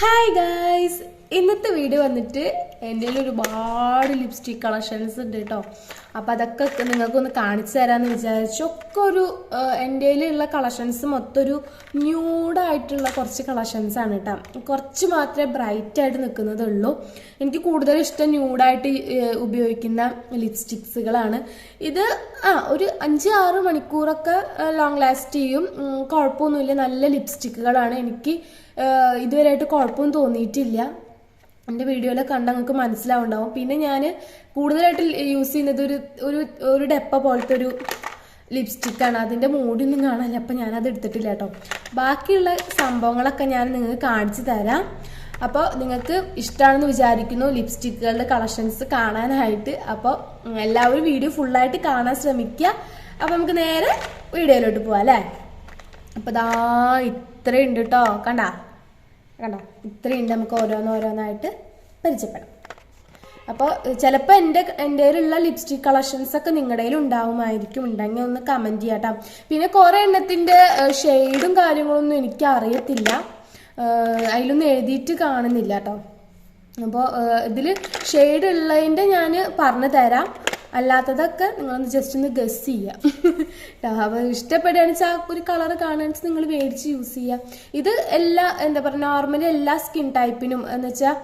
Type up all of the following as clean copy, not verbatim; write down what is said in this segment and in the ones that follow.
Hi guys, ഇന്നത്തെ video വന്നിട്ട് എൻ്റെ ഒരുപാട് ലിപ്സ്റ്റിക് കളക്ഷൻസ് ഉണ്ട് കേട്ടോ. അപ്പോൾ അതൊക്കെ നിങ്ങൾക്കൊന്ന് കാണിച്ചു തരാമെന്ന് വിചാരിച്ചു. ഒക്കെ ഒരു എൻ്റെ ഉള്ള കളക്ഷൻസ് മൊത്തം ഒരു ന്യൂഡായിട്ടുള്ള കുറച്ച് കളക്ഷൻസാണ് കേട്ടോ. കുറച്ച് മാത്രമേ ബ്രൈറ്റായിട്ട് നിൽക്കുന്നതുള്ളൂ. എനിക്ക് കൂടുതൽ ഇഷ്ടം ന്യൂഡായിട്ട് ഉപയോഗിക്കുന്ന ലിപ്സ്റ്റിക്സുകളാണ്. ഇത് ഒരു 5-6 മണിക്കൂറൊക്കെ ലോങ് ലാസ്റ്റ് ചെയ്യും. കുഴപ്പമൊന്നുമില്ല, നല്ല ലിപ്സ്റ്റിക്കുകളാണ്. എനിക്ക് ഇതുവരെയായിട്ട് കുഴപ്പമൊന്നും തോന്നിയിട്ടില്ല. എൻ്റെ വീഡിയോയിൽ കണ്ടാൽ നിങ്ങൾക്ക് മനസ്സിലാവുണ്ടാവും. പിന്നെ ഞാൻ കൂടുതലായിട്ട് യൂസ് ചെയ്യുന്നത് ഒരു ഡെപ്പ പോലത്തെ ഒരു ലിപ്സ്റ്റിക്കാണ്. അതിൻ്റെ മൂടിയൊന്നും കാണാനില്ല, അപ്പം ഞാനത് എടുത്തിട്ടില്ല കേട്ടോ. ബാക്കിയുള്ള സംഭവങ്ങളൊക്കെ ഞാൻ നിങ്ങൾക്ക് കാണിച്ചു തരാം. അപ്പോൾ നിങ്ങൾക്ക് ഇഷ്ടമാണെന്ന് വിചാരിക്കുന്നു ലിപ്സ്റ്റിക്കുകളുടെ കളക്ഷൻസ് കാണാനായിട്ട്. അപ്പോൾ എല്ലാവരും വീഡിയോ ഫുള്ളായിട്ട് കാണാൻ ശ്രമിക്കുക. അപ്പോൾ നമുക്ക് നേരെ വീഡിയോയിലോട്ട് പോവാം അല്ലേ. അപ്പോൾ ഇത്രയുണ്ട് കേട്ടോ. കണ്ടോ ഇത്രയുണ്ട്. നമുക്ക് ഓരോന്നായിട്ട് പരിചയപ്പെടാം. അപ്പോൾ ചിലപ്പോൾ എൻ്റെ ഉള്ള ലിപ്സ്റ്റിക് കളക്ഷൻസൊക്കെ നിങ്ങളുടെ കയ്യിൽ ഉണ്ടാവുമായിരിക്കും. ഉണ്ടെങ്കിൽ ഒന്ന് കമൻറ്റ് ചെയ്യാം കേട്ടോ. പിന്നെ കുറേ എണ്ണത്തിൻ്റെ ഷെയ്ഡും കാര്യങ്ങളൊന്നും എനിക്ക് അറിയത്തില്ല, അതിലൊന്നും എഴുതിയിട്ട് കാണുന്നില്ല കേട്ടോ. അപ്പോൾ ഇതിൽ ഷെയ്ഡ് ഉള്ളതിൻ്റെ ഞാൻ പറഞ്ഞു തരാം. അല്ലാത്തതൊക്കെ നിങ്ങളൊന്ന് ജസ്റ്റ് ഒന്ന് ഗസ് ചെയ്യാം. അപ്പോൾ ഇഷ്ടപ്പെടുകയാണെന്ന് വെച്ചാൽ ഒരു കളർ കാണുകയാണെന്ന് നിങ്ങൾ മേടിച്ച് യൂസ് ചെയ്യാം. ഇത് എന്താ പറയുക, നോർമലി എല്ലാ സ്കിൻ ടൈപ്പിനും എന്ന് വെച്ചാൽ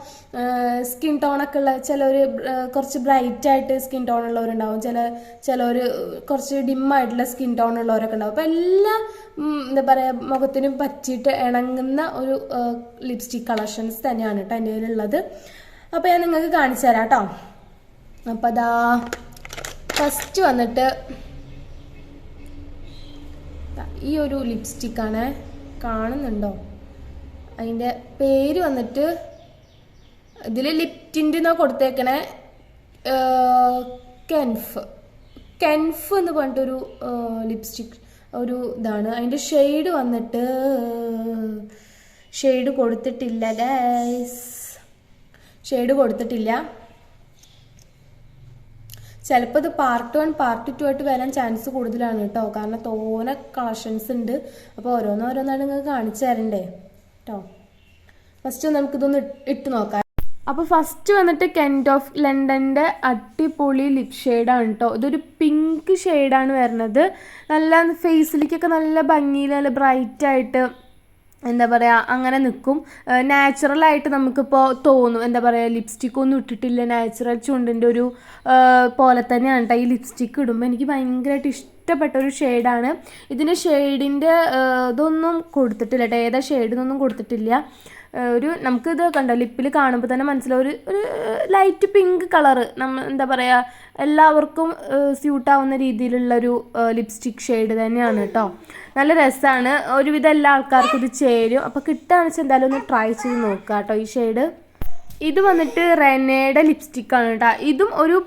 സ്കിൻ ടോണൊക്കെ ഉള്ള ചിലർ കുറച്ച് ബ്രൈറ്റായിട്ട് സ്കിൻ ടോൺ ഉള്ളവരുണ്ടാവും, ചിലർ കുറച്ച് ഡിമ്മായിട്ടുള്ള സ്കിൻ ടോൺ ഉള്ളവരൊക്കെ ഉണ്ടാവും. അപ്പോൾ എല്ലാ എന്താ പറയുക മുഖത്തിനും പറ്റിയിട്ട് ഇണങ്ങുന്ന ഒരു ലിപ്സ്റ്റിക് കളക്ഷൻസ് തന്നെയാണ് കേട്ടോ എൻ്റെ കയ്യിലുള്ളത്. അപ്പോൾ ഞാൻ നിങ്ങൾക്ക് കാണിച്ചു തരാം കേട്ടോ. അപ്പോൾ ഫസ്റ്റ് വന്നിട്ട് ഈ ഒരു ലിപ്സ്റ്റിക്കാണ്. കാണുന്നുണ്ടോ? അതിൻ്റെ പേര് വന്നിട്ട് ഇതിൽ ലിപ് ടിൻ്റ് എന്നാണ് കൊടുത്തേക്കണേ. കെൻഫ് എന്ന് പറഞ്ഞിട്ടൊരു ലിപ്സ്റ്റിക് ഒരു ഇതാണ്. അതിൻ്റെ ഷെയ്ഡ് വന്നിട്ട് ഷെയ്ഡ് കൊടുത്തിട്ടില്ല ഗൈസ്, ഷെയ്ഡ് കൊടുത്തിട്ടില്ല. ചിലപ്പോൾ ഇത് പാർട്ട് 1 പാർട്ട് 2 ആയിട്ട് വരാൻ ചാൻസ് കൂടുതലാണ് കേട്ടോ. കാരണം തോനെ കളക്ഷൻസ് ഉണ്ട്. അപ്പോൾ ഓരോന്നാണ് നിങ്ങൾക്ക് കാണിച്ചു തരണ്ടേ കേട്ടോ. ഫസ്റ്റ് നമുക്കിതൊന്ന് ഇട്ട് നോക്കാം. അപ്പോൾ ഫസ്റ്റ് വന്നിട്ട് കെൻറ്റ് ഓഫ് ലണ്ടൻ്റെ അടിപൊളി ലിപ് ഷെയ്ഡാണ് കേട്ടോ. ഇതൊരു പിങ്ക് ഷെയ്ഡാണ് വരുന്നത്. നല്ല ഫേസിലേക്കൊക്കെ നല്ല ഭംഗിയിൽ നല്ല ബ്രൈറ്റായിട്ട് എന്താ പറയുക അങ്ങനെ നിൽക്കും. നാച്ചുറലായിട്ട് നമുക്കിപ്പോൾ തോന്നും. എന്താ പറയുക, ലിപ്സ്റ്റിക്കൊന്നും ഇട്ടിട്ടില്ല, നാച്ചുറൽ ചുണ്ടിൻ്റെ ഒരു പോലെ തന്നെയാണ് കേട്ടോ ഈ ലിപ്സ്റ്റിക്ക് ഇടുമ്പോൾ. എനിക്ക് ഭയങ്കരമായിട്ട് ഇഷ്ടപ്പെട്ട ഒരു ഷെയ്ഡാണ്. ഇതിൻ്റെ ഷെയ്ഡിൻ്റെ ഇതൊന്നും കൊടുത്തിട്ടില്ല കേട്ടോ, ഏതാ ഷെയ്ഡെന്നൊന്നും കൊടുത്തിട്ടില്ല. നമുക്കിത് കണ്ടോ ലിപ്പിൽ കാണുമ്പോൾ തന്നെ മനസ്സിലാവും, ഒരു ലൈറ്റ് പിങ്ക് കളറ്. എന്താ പറയുക, എല്ലാവർക്കും സ്യൂട്ടാവുന്ന രീതിയിലുള്ളൊരു ലിപ്സ്റ്റിക് ഷെയ്ഡ് തന്നെയാണ് കേട്ടോ. നല്ല രസമാണ്. ഒരുവിധം എല്ലാ ആൾക്കാർക്കും ഇത് ചേരും. അപ്പോൾ കിട്ടുകയാണെന്ന് വെച്ചാൽ എന്തായാലും ഒന്ന് ട്രൈ ചെയ്ത് നോക്കുക കേട്ടോ ഈ ഷെയ്ഡ്. ഇത് വന്നിട്ട് റെനയുടെ ലിപ്സ്റ്റിക്കാണ് കേട്ടോ. ഇതും ഒരു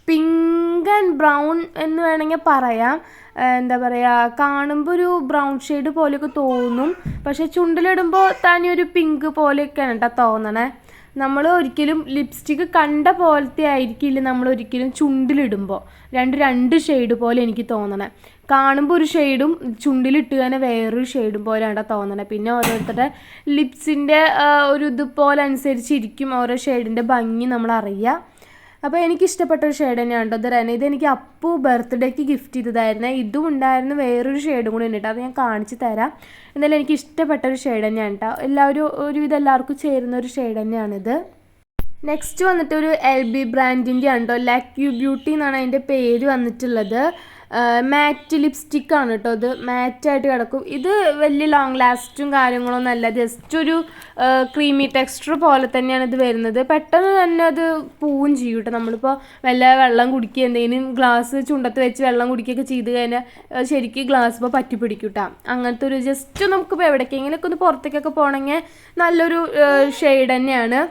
പിങ്ക് ആൻഡ് ബ്രൗൺ എന്ന് വേണമെങ്കിൽ പറയാം. എന്താ പറയുക, കാണുമ്പോൾ ഒരു ബ്രൗൺ ഷെയ്ഡ് പോലെയൊക്കെ തോന്നും, പക്ഷെ ചുണ്ടിലിടുമ്പോൾ തന്നെ ഒരു പിങ്ക് പോലെയൊക്കെയാണ് കേട്ടോ തോന്നണേ. നമ്മൾ ഒരിക്കലും ലിപ്സ്റ്റിക്ക് കണ്ട പോലത്തെ ആയിരിക്കില്ല നമ്മൾ ഒരിക്കലും ചുണ്ടിലിടുമ്പോൾ. രണ്ട് ഷെയ്ഡ് പോലെ എനിക്ക് തോന്നണേ. കാണുമ്പോൾ ഒരു ഷെയ്ഡും ചുണ്ടിലിട്ട് തന്നെ വേറൊരു ഷെയ്ഡും പോലെയാണ് തോന്നണേ. പിന്നെ ഓരോരുത്തരുടെ ലിപ്സിൻ്റെ ഒരു ഇതുപോലെ അനുസരിച്ചിരിക്കും ഓരോ ഷെയ്ഡിൻ്റെ ഭംഗി നമ്മൾ അറിയുക. അപ്പോൾ എനിക്കിഷ്ടപ്പെട്ട ഒരു ഷെയ്ഡ് തന്നെയാണ് കേട്ടോ ഇത് റെന. ഇത് എനിക്ക് അപ്പു ബർത്ത്ഡേക്ക് ഗിഫ്റ്റ് ചെയ്തതായിരുന്നു. ഇതും ഉണ്ടായിരുന്നു, വേറൊരു ഷെയ്ഡും കൂടി ഉണ്ട് കേട്ടോ. അത് ഞാൻ കാണിച്ചു തരാം. എന്തായാലും എനിക്ക് ഇഷ്ടപ്പെട്ട ഒരു ഷെയ്ഡ് തന്നെയാണ് കേട്ടോ. ഒരുവിധം എല്ലാവർക്കും ചേരുന്ന ഒരു ഷെയ്ഡ് തന്നെയാണിത്. നെക്സ്റ്റ് വന്നിട്ട് ഒരു LB ബ്രാൻഡിൻ്റെ ആണ് കേട്ടോ. ലക്ക് യു ബ്യൂട്ടി എന്നാണ് അതിൻ്റെ പേര് വന്നിട്ടുള്ളത്. മാറ്റ് ലിപ്സ്റ്റിക് ആണ് കേട്ടോ. ഇത് മാറ്റായിട്ട് കിടക്കും. ഇത് വലിയ ലോങ് ലാസ്റ്റും കാര്യങ്ങളൊന്നും അല്ല, ജസ്റ്റ് ഒരു ക്രീമി ടെക്സ്ചർ പോലെ തന്നെയാണ് ഇത് വരുന്നത്. പെട്ടെന്ന് തന്നെ അത് പോവും ചെയ്യും കേട്ടോ. നമ്മളിപ്പോൾ വല്ല വെള്ളം കുടിക്കുക, എന്തെങ്കിലും ഗ്ലാസ് ചുണ്ടത്ത് വെച്ച് വെള്ളം കുടിക്കുകയൊക്കെ ചെയ്ത് കഴിഞ്ഞാൽ ശരിക്കും ഗ്ലാസ് ഇപ്പോൾ പറ്റി പിടിക്കും കേട്ടോ. അങ്ങനത്തെ ഒരു ജസ്റ്റ് നമുക്കിപ്പോൾ എവിടേക്കെങ്കിലൊക്കെ ഒന്ന് പുറത്തേക്കൊക്കെ പോകണമെങ്കിൽ നല്ലൊരു ഷെയ്ഡ് തന്നെയാണ്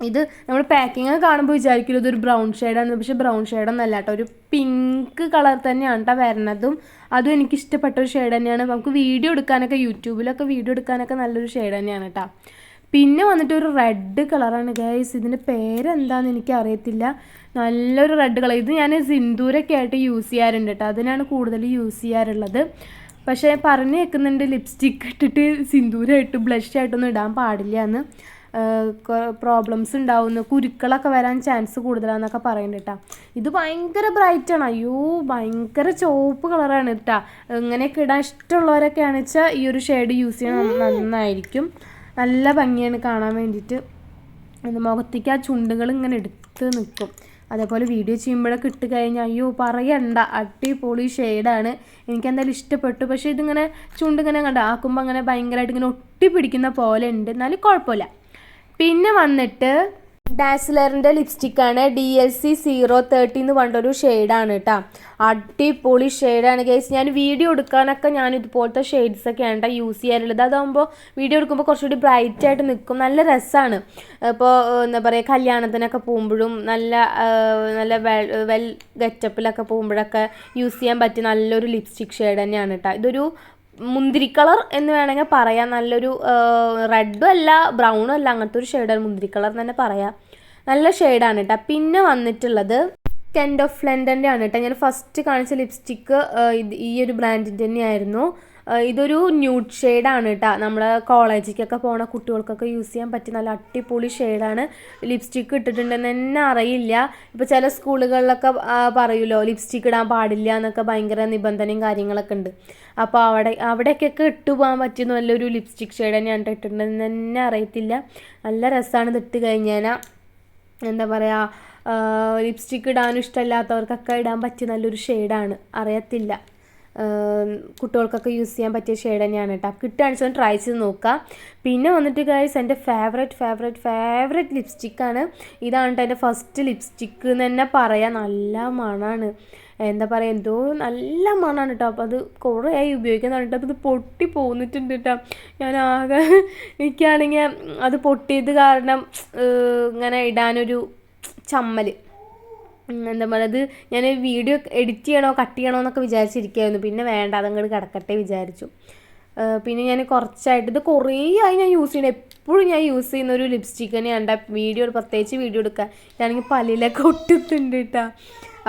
ഇത്. നമ്മൾ പാക്കിങ് കാണുമ്പോൾ വിചാരിക്കില്ല ഇതൊരു ബ്രൗൺ ഷെയ്ഡാണ്, പക്ഷേ ബ്രൗൺ ഷെയ്ഡൊന്നല്ല കേട്ടോ. ഒരു പിങ്ക് കളർ തന്നെയാണ് കേട്ടോ വരുന്നതും. അതും എനിക്കിഷ്ടപ്പെട്ട ഒരു ഷെയ്ഡ് തന്നെയാണ്. നമുക്ക് വീഡിയോ എടുക്കാനൊക്കെ യൂട്യൂബിലൊക്കെ വീഡിയോ എടുക്കാനൊക്കെ നല്ലൊരു ഷെയ്ഡ് തന്നെയാണ് കേട്ടോ. പിന്നെ വന്നിട്ട് ഒരു റെഡ് കളറാണ് ഗൈസ്. ഇതിൻ്റെ പേരെന്താണെന്ന് എനിക്കറിയത്തില്ല. നല്ലൊരു റെഡ് കളർ. ഇത് ഞാൻ സിന്ദൂരൊക്കെ ആയിട്ട് യൂസ് ചെയ്യാറുണ്ട് കേട്ടോ. അതിനാണ് കൂടുതൽ യൂസ് ചെയ്യാറുള്ളത്. പക്ഷേ പറഞ്ഞു കേൾക്കുന്നുണ്ട് ലിപ്സ്റ്റിക്ക് ഇട്ടിട്ട് സിന്ദൂരമായിട്ട് ബ്ലഷായിട്ടൊന്നും ഇടാൻ പാടില്ല എന്ന്. പ്രോബ്ലംസ് ഉണ്ടാവുന്നു, കുരുക്കളൊക്കെ വരാൻ ചാൻസ് കൂടുതലാണെന്നൊക്കെ പറയുന്നുണ്ട് കേട്ടോ. ഇത് ഭയങ്കര ബ്രൈറ്റാണ്, അയ്യോ ഭയങ്കര ചുവപ്പ് കളറാണ് കേട്ടോ. ഇങ്ങനെയൊക്കെ ഇടാൻ ഇഷ്ടമുള്ളവരൊക്കെയാണെന്ന് വെച്ചാൽ ഈ ഒരു ഷെയ്ഡ് യൂസ് ചെയ്യണം, നന്നായിരിക്കും. നല്ല ഭംഗിയാണ് കാണാൻ വേണ്ടിയിട്ട്. മുഖത്തേക്ക് ആ ചുണ്ടുകൾ ഇങ്ങനെ എടുത്ത് നിൽക്കും. അതേപോലെ വീഡിയോ ചെയ്യുമ്പോഴൊക്കെ ഇട്ട് കഴിഞ്ഞാൽ അയ്യോ പറയണ്ട, അടിപൊളി ഷെയ്ഡാണ്. എനിക്കെന്തായാലും ഇഷ്ടപ്പെട്ടു. പക്ഷേ ഇതിങ്ങനെ ചുണ്ടിങ്ങനെ കണ്ട ആക്കുമ്പോൾ അങ്ങനെ ഭയങ്കരമായിട്ട് ഇങ്ങനെ ഒട്ടി പിടിക്കുന്ന പോലെ ഉണ്ട്, എന്നാലും കുഴപ്പമില്ല. പിന്നെ വന്നിട്ട് ഡാസ്ലറിൻ്റെ ലിപ്സ്റ്റിക്കാണ്, DLC 030 എന്ന് പറഞ്ഞൊരു ഷെയ്ഡാണ് കേട്ടോ. അടിപൊളി ഷെയ്ഡാണ് ഗൈസ്. ഞാൻ വീഡിയോ എടുക്കാനൊക്കെ ഞാൻ ഇതുപോലത്തെ ഷെയ്ഡ്സൊക്കെയാണ് കേട്ടോ യൂസ് ചെയ്യാറുള്ളത്. അതാകുമ്പോൾ വീഡിയോ എടുക്കുമ്പോൾ കുറച്ചുകൂടി ബ്രൈറ്റ് ആയിട്ട് നിൽക്കും, നല്ല രസമാണ്. ഇപ്പോൾ എന്താ പറയുക, കല്യാണത്തിനൊക്കെ പോകുമ്പോഴും നല്ല നല്ല വെൽ ഗെറ്റപ്പിലൊക്കെ പോകുമ്പോഴൊക്കെ യൂസ് ചെയ്യാൻ പറ്റിയ നല്ലൊരു ലിപ്സ്റ്റിക് ഷെയ്ഡ് തന്നെയാണ് കേട്ടോ. ഇതൊരു മുന്തിരി കളർ എന്ന് വേണമെങ്കിൽ പറയാം. നല്ലൊരു റെഡും അല്ല ബ്രൗണും അല്ല, അങ്ങനത്തെ ഒരു ഷെയ്ഡാണ്, മുന്തിരി കളർ എന്ന് തന്നെ പറയാം. നല്ല ഷെയ്ഡാണ് കേട്ടോ. പിന്നെ വന്നിട്ടുള്ളത് കെൻഡ് ഓഫ് ലണ്ടൻ്റെ ആണ് കേട്ടോ. ഞാൻ ഫസ്റ്റ് കാണിച്ച ലിപ്സ്റ്റിക്ക് ഈ ഒരു ബ്രാൻഡിൻ്റെ തന്നെയായിരുന്നു. ഇതൊരു ന്യൂഡ് ഷെയ്ഡാണ് കേട്ടോ. നമ്മൾ കോളേജിലേക്കൊക്കെ പോണ കുട്ടികൾക്കൊക്കെ യൂസ് ചെയ്യാൻ പറ്റിയ നല്ല അടിപൊളി ഷെയ്ഡാണ്. ലിപ്സ്റ്റിക്ക് ഇട്ടിട്ടുണ്ടെന്ന് തന്നെ അറിയില്ല. ഇപ്പോൾ ചില സ്കൂളുകളിലൊക്കെ പറയുമല്ലോ ലിപ്സ്റ്റിക്ക് ഇടാൻ പാടില്ല എന്നൊക്കെ ഭയങ്കര നിബന്ധനയും കാര്യങ്ങളൊക്കെ ഉണ്ട്. അപ്പോൾ അവിടേക്കൊക്കെ ഇട്ട് പോകാൻ പറ്റിയ നല്ലൊരു ലിപ്സ്റ്റിക് ഷെയ്ഡ് തന്നെയാണ് ഇട്ടിട്ടുണ്ടെന്ന് തന്നെ അറിയത്തില്ല. നല്ല രസമാണ് ഇത് ഇട്ട് കഴിഞ്ഞാൽ. എന്താ പറയുക, ലിപ്സ്റ്റിക്ക് ഇടാനും ഇഷ്ടമില്ലാത്തവർക്കൊക്കെ ഇടാൻ പറ്റിയ നല്ലൊരു ഷെയ്ഡാണ്. അറിയത്തില്ല, കുട്ടികൾക്കൊക്കെ യൂസ് ചെയ്യാൻ പറ്റിയ ഷെയ്ഡ് തന്നെയാണ് കേട്ടോ. കിട്ടുകയാണെന്ന് ട്രൈ ചെയ്ത് നോക്കാം. പിന്നെ വന്നിട്ട് ഗൈസ് എൻ്റെ ഫേവറേറ്റ് ലിപ്സ്റ്റിക്കാണ്. ഇതാണ് കേട്ടോ എൻ്റെ ഫസ്റ്റ് ലിപ്സ്റ്റിക്ക് എന്ന് തന്നെ പറയാം. നല്ല മണമാണ്, എന്താ പറയുക, എന്തോ നല്ല മണമാണ് കേട്ടോ. അപ്പോൾ അത് കുറേ ആയി ഉപയോഗിക്കാൻ പറഞ്ഞിട്ട് അപ്പോൾ ഇത് പൊട്ടി പോന്നിട്ടുണ്ട് കേട്ടോ. ഞാനാകെ എനിക്കാണെങ്കിൽ അത് പൊട്ടിയത് കാരണം ഇങ്ങനെ ഇടാനൊരു ചമ്മൽ. എന്താ പറയുക, അത് ഞാൻ വീഡിയോ എഡിറ്റ് ചെയ്യണോ കട്ട് ചെയ്യണോ എന്നൊക്കെ വിചാരിച്ചിരിക്കുകയായിരുന്നു. പിന്നെ വേണ്ട, അതങ്ങോട്ട് കിടക്കട്ടെ വിചാരിച്ചു. പിന്നെ ഞാൻ കുറച്ചായിട്ട് ഇത് കുറേ ആയി ഞാൻ യൂസ് ചെയ്യണം. എപ്പോഴും ഞാൻ യൂസ് ചെയ്യുന്ന ഒരു ലിപ്സ്റ്റിക്ക് തന്നെയാണ്. പ്രത്യേകിച്ച് വീഡിയോ എടുക്കാൻ ഇതാണെങ്കിൽ പല്ലിലൊക്കെ ഒട്ടുന്നുണ്ട് കേട്ടോ.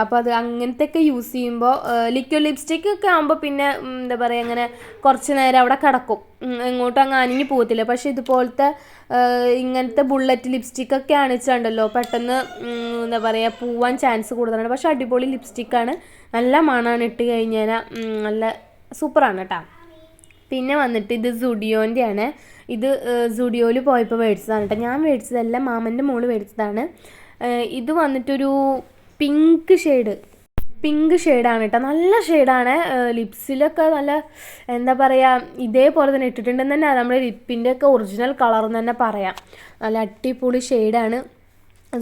അപ്പോൾ അത് അങ്ങനത്തെയൊക്കെ യൂസ് ചെയ്യുമ്പോൾ ലിക്വിഡ് ലിപ്സ്റ്റിക്കൊക്കെ ആകുമ്പോൾ പിന്നെ എന്താ പറയുക, അങ്ങനെ കുറച്ച് നേരം അവിടെ കിടക്കും, എങ്ങോട്ടും അങ്ങ് അനങ്ങി പോകത്തില്ല. പക്ഷേ ഇതുപോലത്തെ ഇങ്ങനത്തെ ബുള്ളറ്റ് ലിപ്സ്റ്റിക്കൊക്കെ ആണിച്ചുണ്ടല്ലോ പെട്ടെന്ന് എന്താ പറയുക പോവാൻ ചാൻസ് കൂടുതലാണ്. പക്ഷേ അടിപൊളി ലിപ്സ്റ്റിക്കാണ്, നല്ല മണമാണ് ഇട്ട് കഴിഞ്ഞാൽ, നല്ല സൂപ്പറാണ് കേട്ടോ. പിന്നെ വന്നിട്ട് ഇത് സുഡിയോൻ്റെ ആണ്. ഇത് സുഡിയോയിൽ പോയപ്പോൾ മേടിച്ചതാണ് കേട്ടോ. ഞാൻ മേടിച്ചതല്ല, മാമൻ്റെ മോള് മേടിച്ചതാണ്. ഇത് വന്നിട്ടൊരു പിങ്ക് ഷെയ്ഡാണ് കേട്ടോ. നല്ല ഷെയ്ഡാണ്. ലിപ്സിലൊക്കെ നല്ല എന്താ പറയുക, ഇതേപോലെ തന്നെ ഇട്ടിട്ടുണ്ടെന്ന് തന്നെ നമ്മുടെ ലിപ്പിൻ്റെ ഒക്കെ ഒറിജിനൽ കളർ എന്ന് തന്നെ പറയാം. നല്ല അടിപൊളി ഷെയ്ഡാണ്.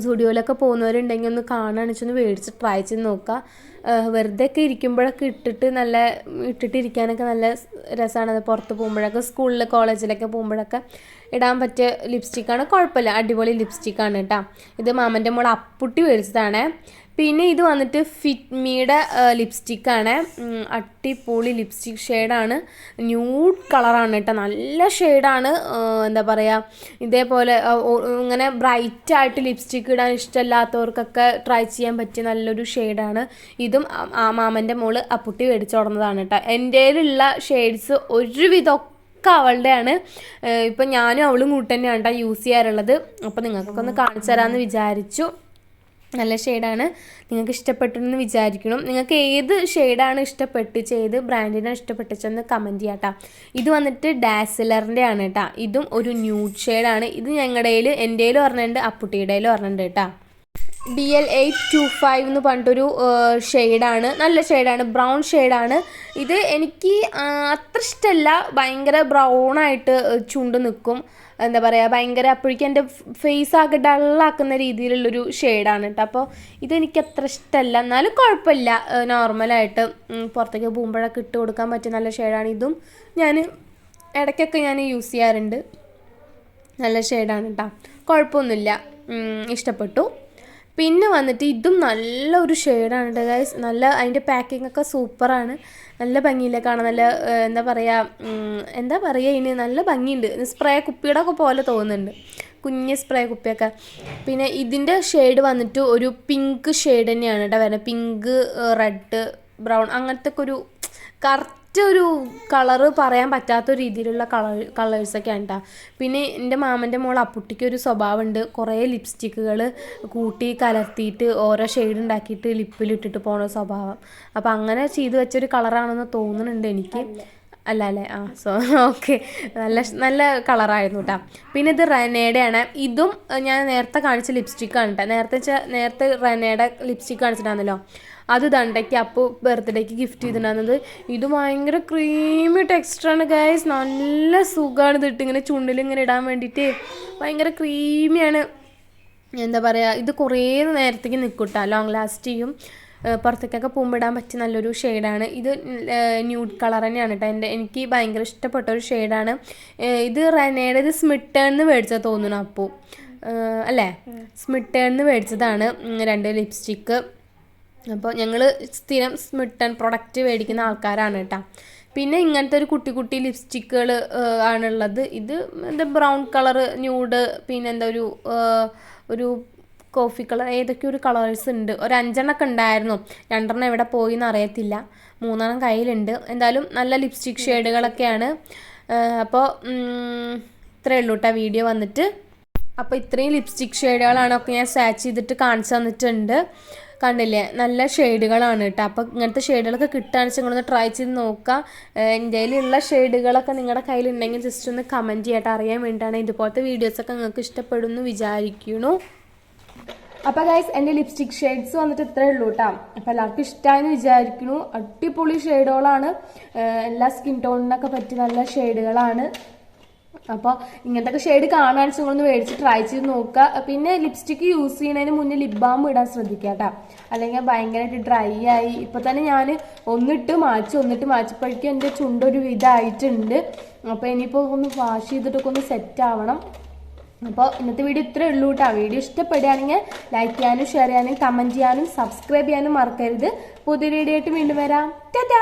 സ്റ്റുഡിയോയിലൊക്കെ പോകുന്നവരുണ്ടെങ്കിൽ ഒന്ന് കാണുകയാണെന്ന് വെച്ചൊന്ന് മേടിച്ച് ട്രൈ ചെയ്ത് നോക്കുക. വെറുതെ ഒക്കെ ഇരിക്കുമ്പോഴൊക്കെ ഇട്ടിട്ടിരിക്കാനൊക്കെ നല്ല രസമാണ്. അത് പുറത്ത് പോകുമ്പോഴൊക്കെ സ്കൂളിൽ കോളേജിലൊക്കെ പോകുമ്പോഴൊക്കെ ഇടാൻ പറ്റിയ ലിപ്സ്റ്റിക്കാണ്, കുഴപ്പമില്ല, അടിപൊളി ലിപ്സ്റ്റിക്കാണ് കേട്ടോ. ഇത് മാമൻ്റെ മോൾ അപ്പുട്ടി മേടിച്ചതാണ്. പിന്നെ ഇത് വന്നിട്ട് ഫിറ്റ്മിയുടെ ലിപ്സ്റ്റിക്കാണ്. അടിപൊളി ലിപ്സ്റ്റിക് ഷെയ്ഡാണ്, ന്യൂഡ് കളറാണ് കേട്ടോ. നല്ല ഷെയ്ഡാണ്. എന്താ പറയുക, ഇതേപോലെ ഇങ്ങനെ ബ്രൈറ്റായിട്ട് ലിപ്സ്റ്റിക്ക് ഇടാൻ ഇഷ്ടമില്ലാത്തവർക്കൊക്കെ ട്രൈ ചെയ്യാൻ പറ്റിയ നല്ലൊരു ഷെയ്ഡാണ്. ഇതും മാമൻ്റെ മോള് അപ്പുട്ടി മേടിച്ചു കൊടുന്നതാണ് കേട്ടോ. എൻ്റെ കയ്യിലുള്ള ഷെയ്ഡ്സ് ഒരുവിധമൊക്കെ അവളുടെയാണ്. ഇപ്പം ഞാനും അവളും കൂട്ടി തന്നെയാണ് കേട്ടോ യൂസ് ചെയ്യാറുള്ളത്. അപ്പോൾ നിങ്ങൾക്കൊക്കെ ഒന്ന് കാണിച്ചു തരാമെന്ന് വിചാരിച്ചു. നല്ല ഷെയ്ഡാണ്, നിങ്ങൾക്ക് ഇഷ്ടപ്പെട്ടെന്ന് വിചാരിക്കണം. നിങ്ങൾക്ക് ഏത് ഷെയ്ഡാണ് ഇഷ്ടപ്പെട്ടിച്ച്, ഏത് ബ്രാൻഡിനാണ് ഇഷ്ടപ്പെട്ടിച്ചെന്ന് കമൻറ്റ് ചെയ്യാം കേട്ടോ. ഇത് വന്നിട്ട് ഡാസ്ലറിൻ്റെ ആണ് കേട്ടോ. ഇതും ഒരു ന്യൂഡ് ഷെയ്ഡാണ്. ഇത് ഞങ്ങളുടെ എൻ്റെ കയ്യിൽ പറഞ്ഞിട്ടുണ്ട്, അപ്പുട്ടിയുടെ കയ്യിൽ പറഞ്ഞിട്ടുണ്ട് കേട്ടോ. BL825 എന്ന് പറഞ്ഞിട്ടൊരു ഷെയ്ഡാണ്, നല്ല ഷെയ്ഡാണ്, ബ്രൗൺ ഷെയ്ഡാണ്. ഇത് എനിക്ക് അത്ര ഇഷ്ടമല്ല, ഭയങ്കര ബ്രൗണായിട്ട് ചുണ്ട് നിൽക്കും. എന്താ പറയുക, ഭയങ്കര അപ്പോഴേക്കും എൻ്റെ ഫേസ് ആകെ ഡള്ളാക്കുന്ന രീതിയിലുള്ളൊരു ഷെയ്ഡാണ് കേട്ടോ. അപ്പോൾ ഇതെനിക്ക് അത്ര ഇഷ്ടമല്ല, എന്നാലും കുഴപ്പമില്ല, നോർമലായിട്ട് പുറത്തേക്ക് പോകുമ്പോഴൊക്കെ ഇട്ട് കൊടുക്കാൻ പറ്റിയ നല്ല ഷെയ്ഡാണ്. ഇതും ഞാൻ ഇടയ്ക്കൊക്കെ ഞാൻ യൂസ് ചെയ്യാറുണ്ട്. നല്ല ഷെയ്ഡാണ് കേട്ടോ, കുഴപ്പമൊന്നുമില്ല, ഇഷ്ടപ്പെട്ടു. പിന്നെ വന്നിട്ട് ഇതും നല്ലൊരു ഷെയ്ഡാണ് കേട്ടോ ഗൈസ്. നല്ല അതിൻ്റെ പാക്കിംഗ് ഒക്കെ സൂപ്പറാണ്, നല്ല ഭംഗിയില്ല കാണാൻ. നല്ല എന്താ പറയുക ഇതിന് നല്ല ഭംഗിയുണ്ട്. സ്പ്രേ കുപ്പിയുടെ ഒക്കെ പോലെ തോന്നുന്നുണ്ട്, കുഞ്ഞ് സ്പ്രേ കുപ്പിയൊക്കെ. പിന്നെ ഇതിൻ്റെ ഷെയ്ഡ് വന്നിട്ട് ഒരു പിങ്ക് ഷെയ്ഡ് തന്നെയാണ് കേട്ടോ വരുന്നത്. പിങ്ക്, റെഡ്, ബ്രൗൺ അങ്ങനത്തെ ഒക്കെ ഒരു കറക്റ്റ് കറക്റ്റ് ഒരു കളറ് പറയാൻ പറ്റാത്ത രീതിയിലുള്ള കളേഴ്സൊക്കെയാണ് കേട്ടോ. പിന്നെ എൻ്റെ മാമൻ്റെ മോൾ അപ്പുട്ടിക്ക് ഒരു സ്വഭാവമുണ്ട്, കുറേ ലിപ്സ്റ്റിക്കുകൾ കൂട്ടി കലർത്തിയിട്ട് ഓരോ ഷെയ്ഡ് ഉണ്ടാക്കിയിട്ട് ലിപ്പിലിട്ടിട്ട് പോകുന്ന സ്വഭാവം. അപ്പോൾ അങ്ങനെ ചെയ്ത് വെച്ചൊരു കളറാണെന്ന് തോന്നുന്നുണ്ട് എനിക്ക്. അല്ല അല്ലേ? സോ ഓക്കെ, നല്ല കളറായിരുന്നു കേട്ടോ. പിന്നെ ഇത് റെനേഡയാണ്. ഇതും ഞാൻ നേരത്തെ കാണിച്ച ലിപ്സ്റ്റിക്കാണ് കേട്ടോ. നേരത്തെ റെനേഡ ലിപ്സ്റ്റിക്ക് കാണിച്ചിട്ടാണല്ലോ, അത് ദണ്ടയ്ക്ക് അപ്പോൾ ബർത്ത്ഡേക്ക് ഗിഫ്റ്റ് ചെയ്തിട്ടുണ്ടായിരുന്നത്. ഇത് ഭയങ്കര ക്രീമി ടെക്സ്ചറാണ് ഗൈസ്, നല്ല സുഖമാണ് ഇതിട്ട് ഇങ്ങനെ ചുണ്ടിലിങ്ങനെ ഇടാൻ വേണ്ടിയിട്ട്. ഭയങ്കര ക്രീമിയാണ്, എന്താ പറയുക, ഇത് കുറേ നേരത്തേക്ക് നിൽക്കും കേട്ടോ, ലോങ് ലാസ്റ്റ് ചെയ്യും. പുറത്തേക്കൊക്കെ പോകുമ്പോൾ ഇടാൻ പറ്റിയ നല്ലൊരു ഷെയ്ഡാണ് ഇത്. ന്യൂഡ് കളർ തന്നെയാണ് കേട്ടോ. എനിക്ക് ഭയങ്കര ഇഷ്ടപ്പെട്ട ഒരു ഷെയ്ഡാണ് ഇത്. റെനേഡ് ഇത് സ്മിട്ടേന്ന് മേടിച്ചത് തോന്നുന്നു അപ്പോൾ, അല്ലേ? സ്മിട്ടേന്ന് മേടിച്ചതാണ് 2 ലിപ്സ്റ്റിക്ക്. അപ്പോൾ ഞങ്ങൾ സ്ഥിരം സ്മിട്ടൺ പ്രൊഡക്റ്റ് മേടിക്കുന്ന ആൾക്കാരാണ് കേട്ടോ. പിന്നെ ഇങ്ങനത്തെ ഒരു കുട്ടി കുട്ടി ലിപ്സ്റ്റിക്കുകൾ ആണുള്ളത്. ഇത് എന്താ ബ്രൗൺ കളർ ന്യൂഡ്, പിന്നെ എന്താ ഒരു കോഫി കളർ, ഏതൊക്കെ ഒരു കളേഴ്സ് ഉണ്ട്. ഒരു 5 ഉണ്ടായിരുന്നു, 2 എവിടെ പോയി എന്ന് അറിയത്തില്ല, 3 കയ്യിലുണ്ട്. എന്തായാലും നല്ല ലിപ്സ്റ്റിക് ഷെയ്ഡുകളൊക്കെയാണ്. അപ്പോൾ ഇത്രയേ ഉള്ളൂ കേട്ടോ വീഡിയോ വന്നിട്ട്. അപ്പോൾ ഇത്രയും ലിപ്സ്റ്റിക് ഷെയ്ഡുകളാണ് ഒക്കെ ഞാൻ സാച്ച് ചെയ്തിട്ട് കാണിച്ചു തന്നിട്ടുണ്ട്. കണ്ടില്ലേ, നല്ല ഷെയ്ഡുകളാണ് കേട്ടോ. അപ്പോൾ ഇങ്ങനത്തെ ഷെയ്ഡുകളൊക്കെ കിട്ടുകയാണെന്ന് വെച്ചാൽ നിങ്ങളൊന്ന് ട്രൈ ചെയ്ത് നോക്കുക. എൻ്റെ കയ്യിലുള്ള ഷെയ്ഡുകളൊക്കെ നിങ്ങളുടെ കയ്യിലുണ്ടെങ്കിൽ ജസ്റ്റ് ഒന്ന് കമൻറ്റ് ചെയ്യട്ടെ, അറിയാൻ വേണ്ടിയിട്ടാണ്. ഇതുപോലത്തെ വീഡിയോസൊക്കെ നിങ്ങൾക്ക് ഇഷ്ടപ്പെടുമെന്ന് വിചാരിക്കുന്നു. അപ്പോൾ ഗൈസ്, എൻ്റെ ലിപ്സ്റ്റിക് ഷെയ്ഡ്സ് വന്നിട്ട് ഇത്രയേ ഉള്ളൂ കേട്ടോ. അപ്പോൾ എല്ലാവർക്കും ഇഷ്ടമായെന്ന് വിചാരിക്കുന്നു. അടിപൊളി ഷെയ്ഡുകളാണ്, എല്ലാ സ്കിൻ ടോണിനൊക്കെ പറ്റിയ നല്ല ഷെയ്ഡുകളാണ്. അപ്പോൾ ഇങ്ങനത്തെ ഷെയ്ഡ് കാണാൻ നിങ്ങളൊന്ന് മേടിച്ച് ട്രൈ ചെയ്ത് നോക്കുക. പിന്നെ ലിപ്സ്റ്റിക്ക് യൂസ് ചെയ്യുന്നതിന് മുന്നേ ലിപ് ബാം ഇടാൻ ശ്രദ്ധിക്കുക കേട്ടോ, അല്ലെങ്കിൽ ഭയങ്കരമായിട്ട് ഡ്രൈ ആയി. ഇപ്പോൾ തന്നെ ഞാൻ ഒന്നിട്ട് മാച്ചപ്പോഴേക്കും എൻ്റെ ചുണ്ടൊരു ഇതായിട്ടുണ്ട്. അപ്പോൾ ഇനിയിപ്പോൾ ഒന്ന് വാഷ് ചെയ്തിട്ടൊക്കെ ഒന്ന് സെറ്റ് ആവണം. അപ്പോൾ ഇന്നത്തെ വീഡിയോ ഇത്രയേ ഉള്ളൂ കേട്ടോ. വീഡിയോ ഇഷ്ടപ്പെടുകയാണെങ്കിൽ ലൈക്ക് ചെയ്യാനും ഷെയർ ചെയ്യാനും കമൻറ്റ് ചെയ്യാനും സബ്സ്ക്രൈബ് ചെയ്യാനും മറക്കരുത്. പുതിയ വീഡിയോ ആയിട്ട് വീണ്ടും വരാം. ടാറ്റാ.